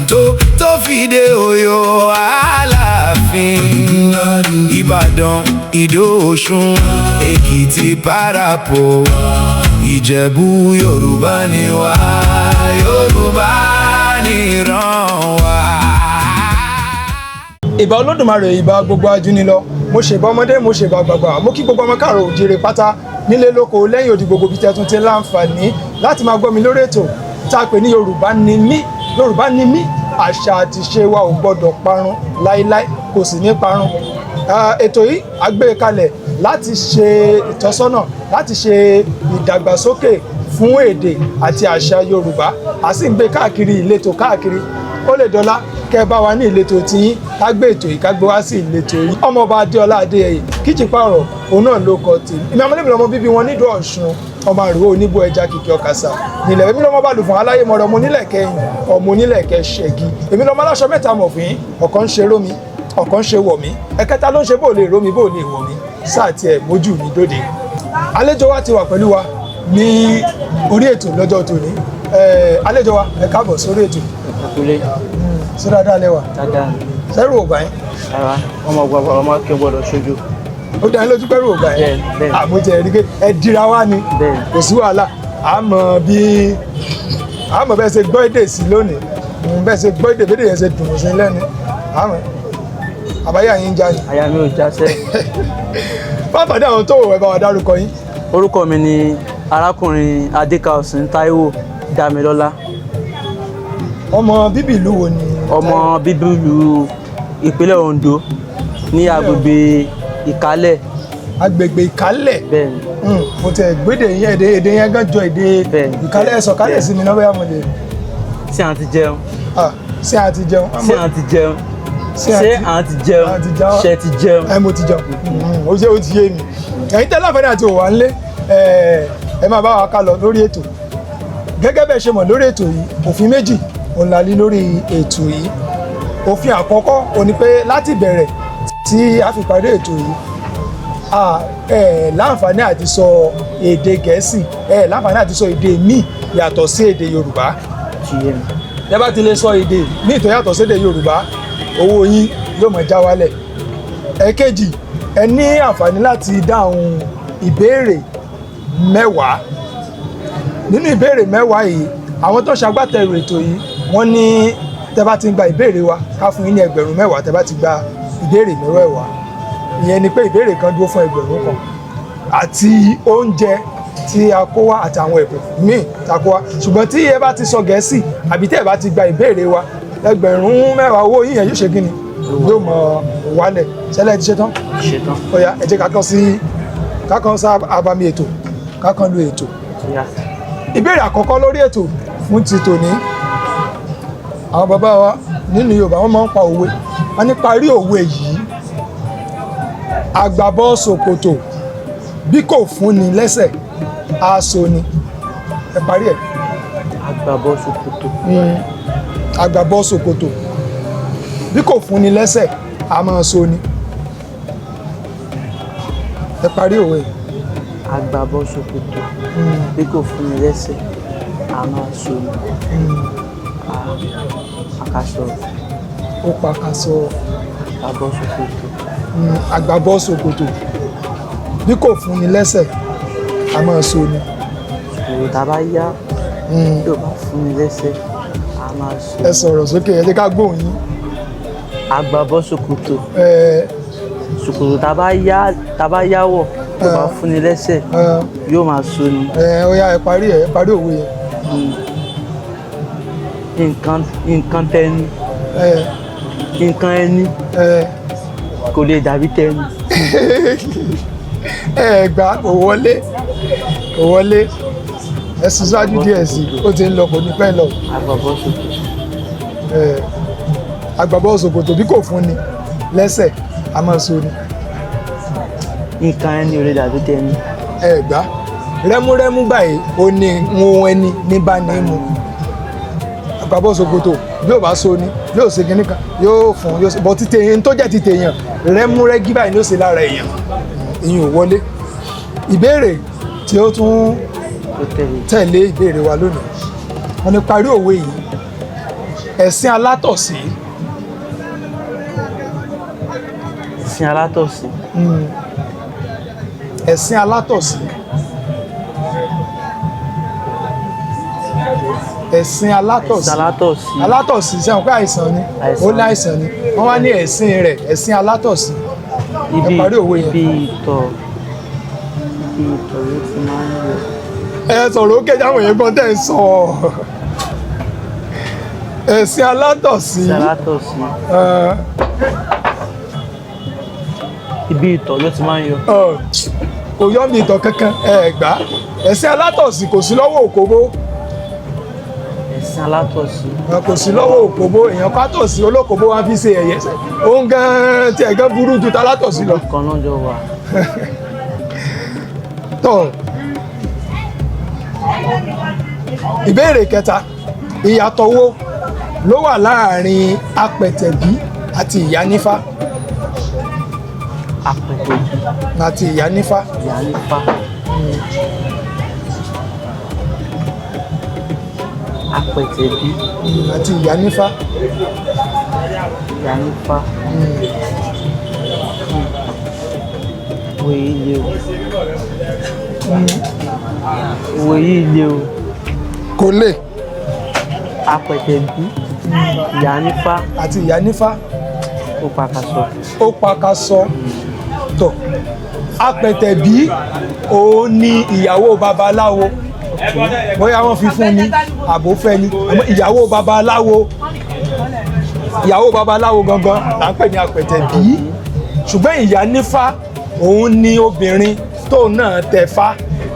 tó fi dé Ọ̀yọ́ Aláàfin. Ìbàdàn, Ìdó, Ọ̀ṣun, Èkìtì, Parapo, Ìjẹ̀bú, Yorùbá ni wá, Yorùbá nìran wa. Ìbà Olódùmarè, ìbà gbogbo ajúnilọ, mo ṣèbà ọmọdé, mo ṣèbà àgbààgbà, mo kí gbogbo ọmọ káàárọ̀ oòjíire pátá nílé lóko lẹ́yìn odi gbogbo bí tẹ́tún ti láǹfààní láti máa gbọ́ mi lórí ètò tá a pè ní Yorùbá ni mí. Yorùbá ni mí, àṣà àti ìṣe wa ò gbọdọ̀ parun láíláí, kò sì ní parun. Ètò yìí a gbé kalẹ̀ láti ṣe ìtọ́sọ́nà, láti ṣe ìdàgbàsókè fún èdè àti àṣà Yorùbá. A sì ń gbé káàkiri ìletò káàkiri. Ó lè dọ́là kẹ́ bá wa ní ìletò tiyín, ká gbé ètò yìí ká gbé wá sí ìletò yìí. Ọmọọba Adéọlá Adéyẹyè Kíjìpá Ọ̀rọ̀, òun náà ló kọ tèmi. Èmi ọmọlẹ́mi lọmọ bíbí wọn nídò Ọ̀ṣun, ọmọ àrùwò oníbò ẹja kìkì ọ̀kàsà nílẹ̀. Èmi lọmọ Balùfọ̀n aláyé mọ̀rọ̀ ọmọ onílẹ̀ kẹyìn, ọmọ onílẹ̀ kẹ ṣẹ̀gi. Èmi lọmọ aláṣọ mẹ́ta mọ̀fín, ọ̀kan ń ṣe rómi, ọ̀kan ń ṣe wọ̀mí, ẹ̀kẹta ló ń ṣe bó lè rómi bó lè wọ̀mí, sáà tiẹ̀ mójú mi dóde. Àlejò wa ti wà pẹ̀lú wa ní orí ètò lọ́jọ́ tòní. Àlejò wa, ẹ káàbọ̀ sórí ètò. Sí dáadáa lẹ́wà. Dáadáa. Sẹ́rù ò bá yín. Ara ọmọ gbàgbà ọmọ kí n gbọdọ̀ ṣojú. Ó dá yín lójú pẹ́rù ò bá yín. Bẹ́ẹ̀. Àmójẹ ẹ̀rí pé ẹ dira wá ni. Bẹ́ẹ̀. Kò sí wàhálà. Àmọ́ bẹ́ẹ̀ ṣe gbọ́ èdè sí lónìí. Bẹ́ẹ̀ ṣe gbọ́ èdè bédè yẹn ṣe dùn sí lẹ́nu. Àmọ́ àbáyé àyín já ni. Àyà mi ò já sẹ́. Fáfàdé àwọn tó wò ẹ bá wa dárúkọ yín. Orúkọ mi ni arákùnrin Adékaòsìn Táíwò Dámilọ́lá. Ọmọ bíbí ìlú wo ni? Ọmọ bíbí ìlú ìpínlẹ̀ Oǹdó ní agbègbè Ìkálẹ̀. Agbègbè Ìkálẹ̀. Bẹ́ẹ̀ni. Mo tẹ̀ gbédè yẹn èdè yẹn gan jọ èdè Ìkálẹ̀ ẹ̀sọ̀ kálẹ̀ sí mi náà bóyá mo lè. Ṣé à ń ti jẹun? Ṣé à ń ti jẹun? Ṣé à ń ti jẹun? Ṣé à ń ti jẹun? Ṣé ti jẹun? Mo ti jẹun. Ó ṣe ó ti yé mi. Ẹ̀yin tẹ́lẹ̀ àfẹ́rẹ́ àti òwà ńlé ẹ máa bá wa ká lọ lórí ètò. Gẹ́gẹ́ bẹ́ẹ̀ ṣe mọ̀ lórí ètò yìí, òfin méjì òun la lí lórí ètò yìí. Òfin àkọ́kọ́ ó ní pé láti bẹ̀rẹ̀ tí a fi parí ètò yìí, láǹfààní àti sọ èdè Gẹ̀ẹ́sì, láǹfààní àti sọ èdè míì yàtọ̀ sí èdè Yorùbá. Tẹ́ bá ti lè sọ èdè míì tó yàtọ̀ sí èdè Yorùbá, owó yín yóò máa já wálẹ̀. Ẹ̀kejì, ẹ ní àǹfààní láti dáhùn ìbéèrè 10. Nínú ìbéèrè 10 yìí, àwọn tó ṣagbátẹrù ètò yìí wọ́n ní tẹ́ bá ti ń gba ìbéèrè wa ká fún yín ní ẹgbẹ̀rún 10 tẹ́ bá ti gba ìbéèrè 10. Ìyẹn ni pé ìbéèrè kan dúró fún ẹgbẹ̀rún kan àti oúnjẹ tí a kó wá àti àwọn ẹ̀bùn míì tá a kó wá. Ṣùgbọ́n tí ẹ bá ti sọ Gẹ̀ẹ́sì àbí tẹ́ ẹ bá ti gba ìbéèrè wa, ẹgbẹ̀rún 10 owó yín yẹn yóò ṣe kíni yóò mọ wálẹ̀. Ṣẹlẹ̀ ti ṣe tán? Ṣetán. Ó yá, ẹ jẹ́ kákan sí abami ètò, kákan lu ètò. Ìbéèrè àkọ́kọ́ lórí ètò fún ti tòní. Àwọn bàbá wa nínú Yorùbá wọ́n máa ń pa òwe. Wọ́n ní parí òwe yìí. Àgbàbọ́ ṣòkòtò bí kò fúnni lẹ́sẹ̀ aṣọ ni. Ẹ parí ẹ̀. Àgbàbọ́ ṣòkòtò. Àgbàbọ́ ṣòkòtò bí kò fúnni lẹ́sẹ̀ a máa ṣọ ni. Ẹ parí òwe. Àgbàbọ́ ṣòkòtò bí kò fúnni lẹ́sẹ̀ a máa ṣọ ni. Àkàsọ. Ó pa àkàsọ. Àgbàbọ́ ṣòkòtò. Àgbàbọ́ ṣòkòtò bí kò fúnni lẹ́sẹ̀ a máa ṣọ ni. Ṣòkòtò tá a bá yá bí ò bá fúnni lẹ́sẹ̀ a máa ṣọ. Ẹ sọ̀rọ̀ sókè, ẹ jẹ́ ká gbóhùn yín. Àgbàbọ́ ṣòkòtò. Ṣòkòtò tá a bá yá wọ̀ tó bá fúnni lẹ́sẹ̀ yóò máa ṣọ ni. Ó yá, ẹ parí òwe yẹn. Nǹkan tẹni. Nǹkan ẹni kò lè dàbí tẹni. Gbà kò wọlé ẹ sún ṣáájú díẹ̀ sí ó ti ń lọ kò ní pẹ́ lọ. Àgbàbọ́ ṣòkòtò. Àgbàbọ́ ṣòkòtò bí kò fúnni lẹ́sẹ̀ a máa ṣọ ni. Nǹkan ẹni ò lè dàbí tẹni. Gbà rẹ́múrẹ́mú báyìí ó ní ohun ẹni ní bá ní mu. Àgbàbọ́ ṣòkòtò bí ò bá ṣọ ni yóò ṣe kíní kan yóò fún yóò ṣe bọ́ títẹ̀ yẹn tó jẹ́ títẹ̀ yẹn rẹ́múrẹ́gí báyìí ló ṣe lára èèyàn. Ìyẹn ò wọlé. Ìbéèrè tí ó tún tẹ̀lé ìbéèrè wa lónìí, wọ́n ní parí òwe yìí. ẹ̀sìn alátọ̀sí. ẹ̀sìn alátọ̀sí. ẹ̀sìn alátọ̀sí. ẹ̀sìn alátọ̀sí. alátọ̀sí ṣe àwọn pé àìsàn ni ó ní àìsàn ni wọ́n wá ní ẹ̀sìn rẹ̀ ẹ̀sìn alátọ̀sí. ibi parí òwe yẹn. ìtọ̀ ló ti máa ń yọ. ẹ sọ̀rọ̀ ó kéde àwọn èèyàn gan tẹ́ ń sọ ẹ̀sìn alátọ̀sí. ibi ìtọ̀ ló ti máa ń yọ. kò yọ mi ìtọ̀ kankan gbà ẹ̀sìn alátọ̀sí kò sí lọ́wọ́ òkóbó. ẹ̀sìn alátọ̀sí. kò sí lọ́wọ́ òkóbó èèyàn pátọ̀sí olókòbó wá fi ṣe ẹ̀yẹ òun gan tiẹ̀ gan burú ju talátọ̀sí lọ. kan náà jọ wà. tọ́ ìbéèrè kẹta ìyàtọ̀ wo ló wà láàrin apẹ̀tẹ̀bí àti ìyánífá. apẹ̀tẹ̀bí àti ìyánífá. ìyánífá. apẹ̀tẹ̀bí àti ìyánífá. ìyánífá. òwe yìí le o. òwe yìí le o. kò lè. apẹ̀tẹ̀bí ìyánífá. àti ìyánífá. ó pakasọ. ó pakasọ. tọ apẹ̀tẹ̀bí òun ni ìyàwó babaláwo bóyá wọ́n fi fún ni àbò fẹ́ ni ìyàwó babaláwo gangan là ń pè ní apẹ̀tẹ̀bí ṣùgbọ́n ìyánífá òun ni obìnrin tóun náà tẹ̀fá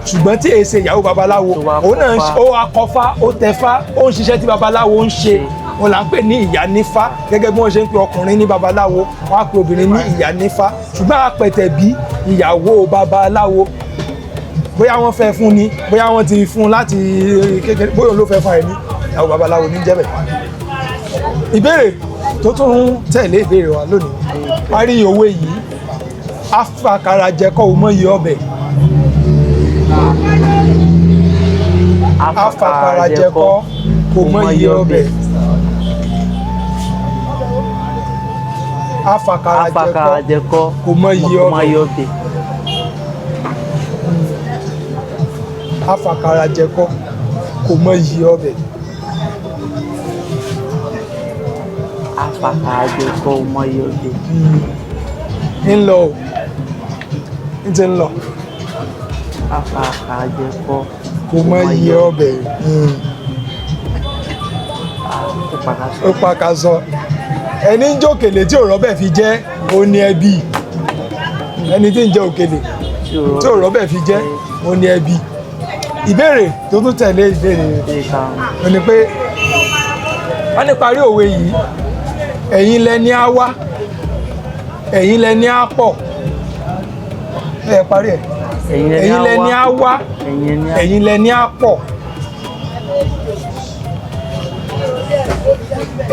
ṣùgbọ́n tí èsè ìyàwó babaláwo òun náà ó akọfá ó tẹ̀fá ó ń ṣiṣẹ́ tí babaláwo ń ṣe wọn là ń pè ní ìyánífá gẹ́gẹ́ bí wọ́n ṣe ń pe ọkùnrin ní babaláwo wọ́n á pe obìnrin ní ìyánífá ṣùgbọ́n apẹ̀tẹ̀bí ìyàwó babaláwo bóyá wọ́n fẹ́ fún ni bóyá wọ́n ti fún láti kékeré bóyá ló fẹ́ fún ẹ ní ìyàwó babaláwo ní jẹ́bẹ̀. ìbéèrè tó tún tẹ̀lé ìbéèrè wa lónìí parí òwe yìí afàkàràjẹkọ ò mọyì ọbẹ̀. afàkàràjẹkọ kò mọyì ọbẹ̀. afàkàràjẹkọ kò mọyì ọbẹ̀. afàkàràjẹkọ kò mọyì ọbẹ̀. afàkàràjẹkọ ò mọyì ọbẹ̀. ń lọ o ń ti ń lọ. afàkàràjẹkọ kò mọyì ọbẹ̀. ó pakasọ. ẹni ń jẹ òkèlè tí òrọ́bẹ̀ fi jẹ́ ó ní ẹbí ẹni tí ń jẹ òkèlè tí òrọ́bẹ̀ fi jẹ́ ó ní ẹbí. ìbéèrè tó tún tẹ̀lé ìbéèrè rẹ̀ ó ní pé wọ́n ní parí òwe yìí ẹ̀yin lẹni á wá ẹ̀yin lẹni á pọ̀ ẹ parí ẹ̀ ẹ̀yin lẹni á wá ẹ̀yin lẹni á pọ̀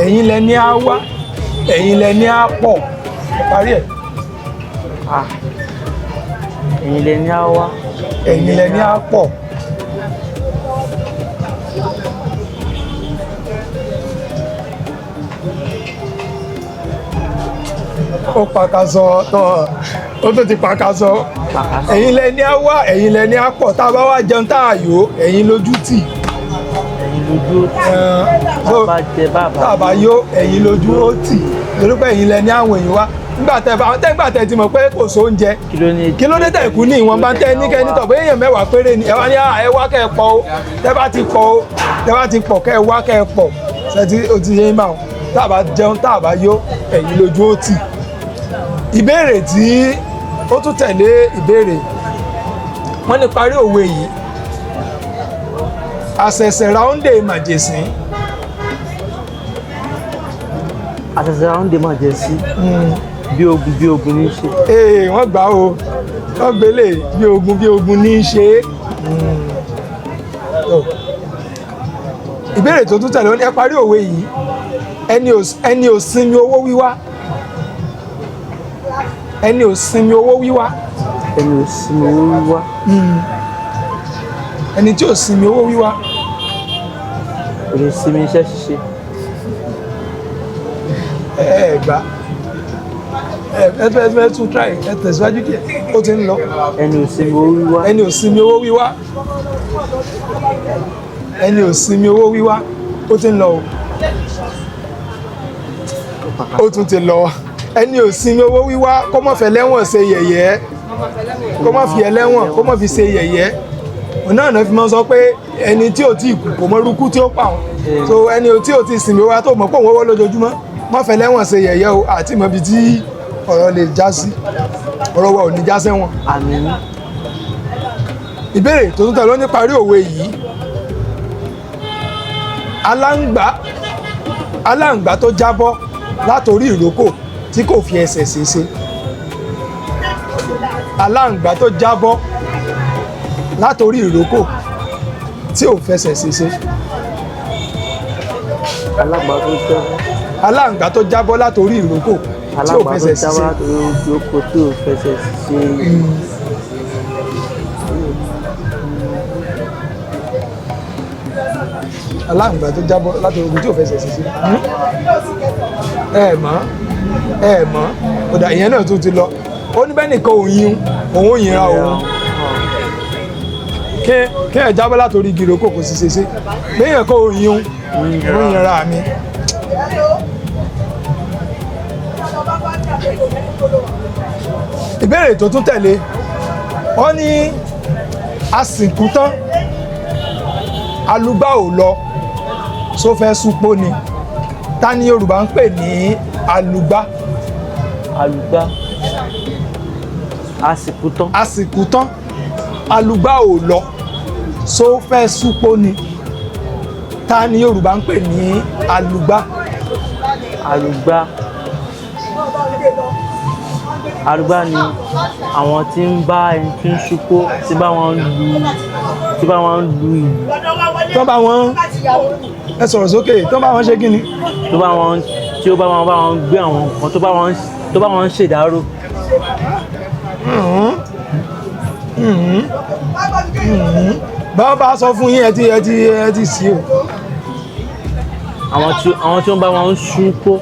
ẹ̀yin lẹni á wá ẹ̀yin lẹni á pọ̀ ẹ parí ẹ̀. ẹ̀yin lẹni á wá ẹ̀yin lẹni á pọ̀. ó pakasọ tán ó tó ti pakasọ ẹ̀yin lẹni á wá ẹ̀yin lẹni á pọ̀ tá a bá wá jẹun tá a yó ẹ̀yin lójú tì. ẹ̀yin lójú ó tì. tá a bá yó ẹ̀yin lójú ó tì torí pé ẹ̀yin lẹni àwọn èèyàn wá nígbà tẹ́ ti mọ̀ pé kò sóúnjẹ kí ló dé tẹ̀ kú ní ìwọ̀nba tẹ́ ní kẹ́ nítọ̀ pé èèyàn mẹ́wàá péré ni ẹ wá ní ẹ wá kẹ́ ẹ pọ̀ o tẹ́ bá ti pọ̀ o tẹ́ bá ti pọ̀ kẹ́ ẹ wá kẹ́ ẹ pọ̀ ṣe o ti yé máa tá a bá jẹun tá a bá yó ẹ̀yin lójú ó tì. ìbéèrè tí ó tún tẹ̀lé ìbéèrè wọ́n ní parí òwe yìí àṣẹ̀ṣẹ̀ ráúndè màjèsín. àṣẹ̀ṣẹ̀ ráúndè màjèsín bí ogun ní í ṣe. wọ́n gbà o wọ́n gbélé bí ogun ní í ṣe. ìbéèrè tó tún tẹ̀lé ẹ parí òwe yìí ẹni ò sinmi owó wíwá. ẹni ò sinmi owó wíwá. ẹni ò sinmi owó wíwá. ẹni tí ò sinmi owó wíwá. kò lè sinmi iṣẹ́ ṣíṣe. gbà ẹ tún try ẹ tẹ̀síwájú díẹ̀ ó ti ń lọ. ẹni ò sinmi owó wíwá. ẹni ò sinmi owó wíwá ẹni ò sinmi owó wíwá ó ti ń lọ o ó tún ti lọ ẹni ò sinmi owó wíwá kó má fẹ́ lẹ́wọ̀n ṣe yẹ̀yẹ́ kó má fi ẹlẹ́wọ̀n kó má fi ṣe yẹ̀yẹ́ òun náà fi máa sọ pé ẹni tí ò tí kú kò mọ irúkú tí ó pa òun so ẹni tí ò tí sinmi wá tó mọ̀ pé òun owó lójoojúmọ́ má fẹ́ lẹ́wọ̀n ṣe yẹ̀yẹ́ o àti mọ̀ ibi tí ọ̀rọ̀ lè já sí ọ̀rọ̀ wa ò ní já sẹ́wọ̀n. àmín. ìbéèrè tó tún tẹ̀ ló ní parí òwe yìí aláǹgbá tó jábọ́ látòrí ìrókò tí kò fi ẹsẹ̀ ṣèṣe aláǹgbá tó jábọ́ látòrí ìrókò tí ò fẹsẹ̀ ṣèṣe. aláǹgbá tó jábọ́ látòrí ìrókò tí ò fẹsẹ̀ ṣèṣe. aláǹgbá tó jábọ́ látòrí ìrókò tí ò fẹsẹ̀ ṣèṣe. ẹ mọ̀ ọ̀dà ìyẹn náà tún ti lọ ó ní bẹ́ẹ̀ nìkan òun ò yinra òun kí ẹ jábọ́ látòrí igi ìrókò kò sì ṣeṣe lẹ́yìn ẹ̀kọ́ òun yinra mi. ìbéèrè tó tún tẹ̀lé wọ́n ní asìnkú tán alúgbà ò lọ só fẹ́ súpó ni ta ni Yorùbá ń pè ní alúgbà. alúgbà asìnkú tán. asìnkú tán alúgbà ò lọ só fẹ́ súpó ni ta ni Yorùbá ń pè ní alúgbà. alúgbà alúgbà ni àwọn tí ń bá ẹni tí ń súpó tí bá wọn lu ìlú. tó bá wọn ẹ sọ̀rọ̀ sókè tó bá wọn ṣe kí ni. tó bá wọn gbé àwọn nǹkan tó bá wọn ṣèdárò. báwo bá sọ fún yín ẹ ti sí o. àwọn tí wọ́n bá wọn súpó.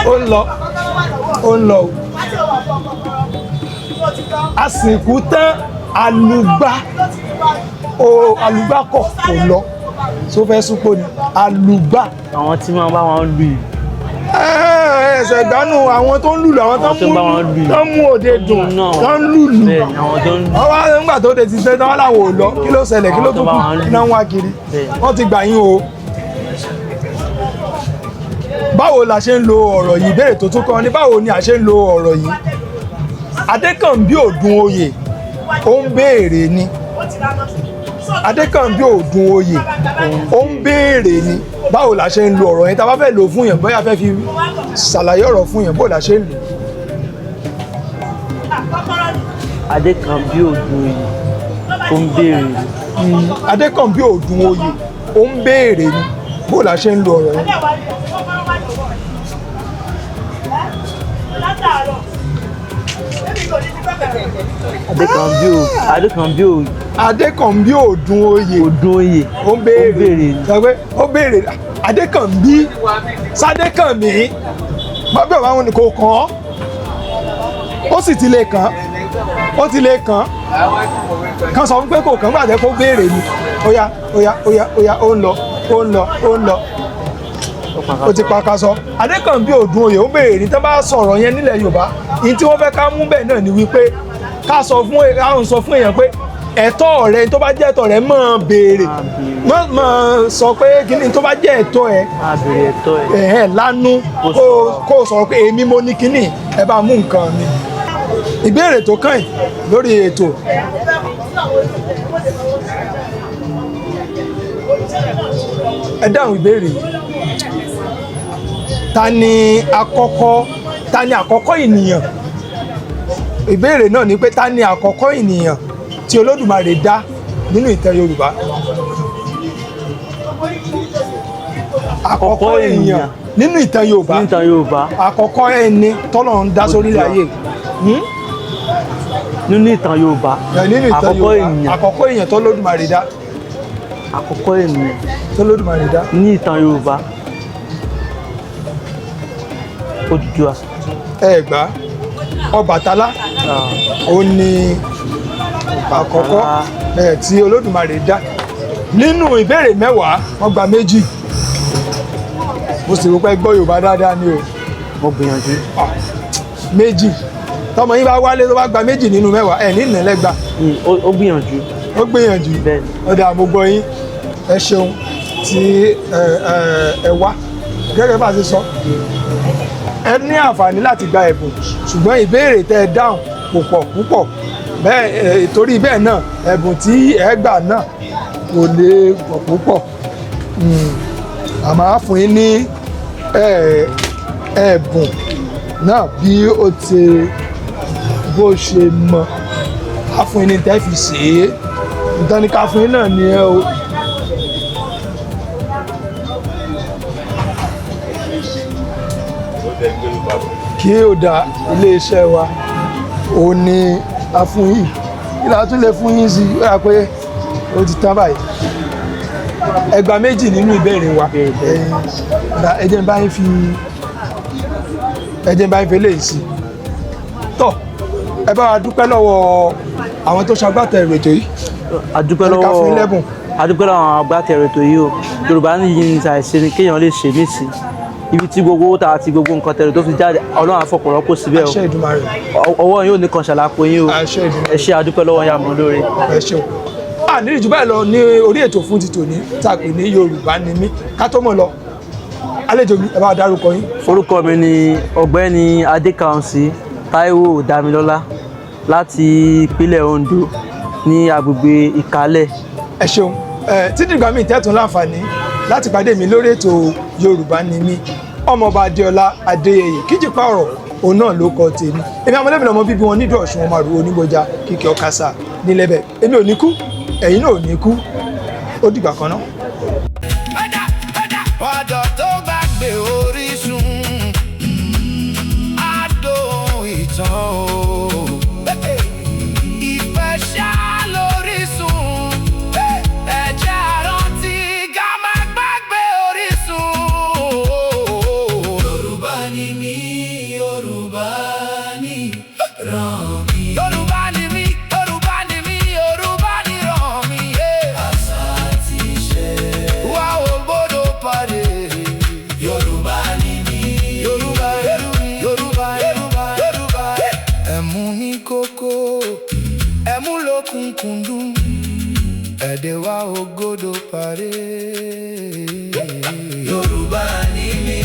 ó ń lọ o. asìnkú tán alúgbà kọ̀ kò lọ só fẹ́ súpó ni alúgbà. àwọn tí wọ́n bá wọn lù yìí. ẹsẹ̀ ìgbánú àwọn tó ń lùlù àwọn tó ń mú òde dùn tó ń lùlù ọwọ́ nígbà tó de ti tẹ́ tán wọ́n làwọn ò lọ kí ló ṣẹlẹ̀ kí ló tún kù iná ń wá kiri wọ́n ti gbà yín o. báwo la ṣe ń lo ọ̀rọ̀ yìí ìbéèrè tó tún kọ́ ni báwo ni a ṣe ń lo ọ̀rọ̀ yìí. Adékànbí Òdùnoyè ó ń béèrè ni Adékànbí Òdùnoyè ó ń béèrè ni báwo la ṣe ń lo ọ̀rọ̀ yẹn tá a bá fẹ́ lò fún yẹn bóyá fẹ́ fi ṣàlàyé ọ̀rọ̀ fún yẹn bó la ṣe ń lò. Adékànbí Òdùnoyè ó ń béèrè ni. Adékànbí Òdùnoyè ó ń béèrè ni bó la ṣe ń lo ọ̀rọ̀ yẹn. Adékànbí Òdùnoyè ó ń béèrè ó béèrè Adékànbí Sádékànmí bábẹ́ ọ̀bá wọn ni kò kàn án ó sì ti lè kàn án kan sọ pé kò kàn án gbàdẹ́ kó béèrè ni ó ń lọ ó ti paka sọ. Adékànbí Òdùnoyè ó béèrè ní tó bá sọ̀rọ̀ yẹn nílẹ̀ Yorùbá ní tí wọ́n fẹ́ ká mú bẹ́ẹ̀ náà ni wípé ká sọ fún èèyàn pé ẹ̀tọ́ rẹ tó bá jẹ́ ẹ̀tọ́ rẹ máa béèrè máa sọ pé kíní tó bá jẹ́ ẹ̀tọ́ ẹ lánú kó sọ̀rọ̀ pé èmi mo ní kíní ẹ bá mú nǹkan mi. ìbéèrè tó kàn yìí lórí ètò ẹ dáhùn ìbéèrè yìí. Ta ni àkọ́kọ́ ènìyàn ìbéèrè náà ni pé ta ni àkọ́kọ́ ènìyàn tí Olódùmarè dá nínú ìtàn Yorùbá. Àkọ́kọ́ ènìyàn nínú ìtàn Yorùbá àkọ́kọ́ ẹni t'Ọlọ́run dá sórílẹ̀ ayé. nínú ìtàn Yorùbá àkọ́kọ́ èèyàn t'Olódùmarè dá. àkọ́kọ́ ènìyàn t'Olódùmarè dá ní ìtàn Yorùbá. Odùduwà. Ẹ̀gbá Ọbàtálá ó ní àkọ́kọ́ tí Olódùmarè dá. Nínú ìbéèrè 10 wọ́n gba 2. Mo sì rò pé gbọ́ Yorùbá dáadáa ni o. Mo gbìyànjú. 2 tọmọ yín bá wálé tó bá gba 2 nínú 10 ẹ̀ ní ìnẹ̀lẹ́gba. Ó gbìyànjú. Ó gbìyànjú. Ọ̀dà mo gbọ́ yín. Ẹ ṣeun tí ẹ wá gẹ́gẹ́ bá ṣe sọ. Ẹ ní àǹfààní láti gba ẹ̀bùn ṣùgbọ́n ìbéèrè tẹ́ ẹ dáhùn púpọ̀ púpọ̀ bẹ́ẹ̀ torí bẹ́ẹ̀ náà ẹ̀bùn tí ẹ gbà náà kò lè pọ̀ púpọ̀. Àmọ́ á fún yín ní ẹ̀bùn náà bí ó ti bó ṣe mọ á fún yín ní tẹ́ fi ṣe é nítorí ní ká fún yín náà ni ẹ o. Kí ó da iléeṣẹ́ wa ó ní a fún yín kí la tún lè fún yín sí ó yà pé ó ti tán báyìí. Ẹ gba 2 nínú ìbéèrè wa ẹ jẹ́ n bá yín fi eléyìí sí. Tọ́ ẹ bá wa dúpẹ́ lọ́wọ́ àwọn tó ṣagbátẹrù ètò yìí. A dúpẹ́ lọ́wọ́ àwọn agbátẹrù ètò yìí o. Yorùbá ní yìí ní àìṣe ni kéèyàn lè ṣe mí sí. Ibi tí gbogbo owó àti gbogbo nǹkan tẹ̀rù tó fi jáde Ọlọ́run á fọ̀pọ̀lọpọ̀ síbẹ̀ o. Àṣẹ Èdùmàrè. Ọwọ́ yóò ní kan ṣàlàpọ̀ yín o. Àṣẹ Èdùmàrè. Ẹ ṣé a dúpẹ́ lọ́wọ́ yà mọ́ lóore. Ẹ ṣeun. Ní jù báyìí lọ ní orí ètò fún ti tòní tá a pè ní Yorùbá ni mí ká tó mọ̀ lọ. Àlejò mi ẹ bá dárúkọ yín. Orúkọ mi ni Ọ̀gbẹ́ni Adékànsí Táíwò Dámilọ́lá láti ìpínlẹ̀ Ondo ní agbègbè Ìkálẹ̀. Ẹ ṣeun. Títí ìgbà míì tẹ́tùn láǹfààní láti pàdé mi lórí ètò Yorùbá ni mí. Ọmọọba Adéọlá Adéyẹyè Kíjìpá ọ̀rọ̀ òun náà ló kọ tèmi. Èmi Ọmọlẹ́bí lọmọ bíbí wọn nídìí Ọ̀ṣun ọmọ àrùn onígbọjà Kíkẹ́ Ọ̀kasà nílẹ̀bẹ̀. Èmi ò ní kú ẹ̀yin náà ò ní kú ó dìgbà kan náà. Ọ̀dọ́ tó gbàgbé orísun adùn ìtàn o. Ìfẹ́ ṣá lórísun ẹ̀jẹ̀ àrántí ká má gbàgbé orísun. Yorùbá ni mí, Yorùbá ni ràn mí. Yorùbá ni mí, Yorùbá ni mí, Yorùbá ni ràn mí. Àṣà àti ìṣe wa ò gbọdọ̀ parẹ́. Yorùbá ni mí, Yorùbá Yorùbá Yorùbá Yorùbá. Ẹ̀mú ní kókó, ẹ̀mú lókùnkùndùn, èdè wa ò gbọdọ̀ parẹ́. Yorùbá ni mí.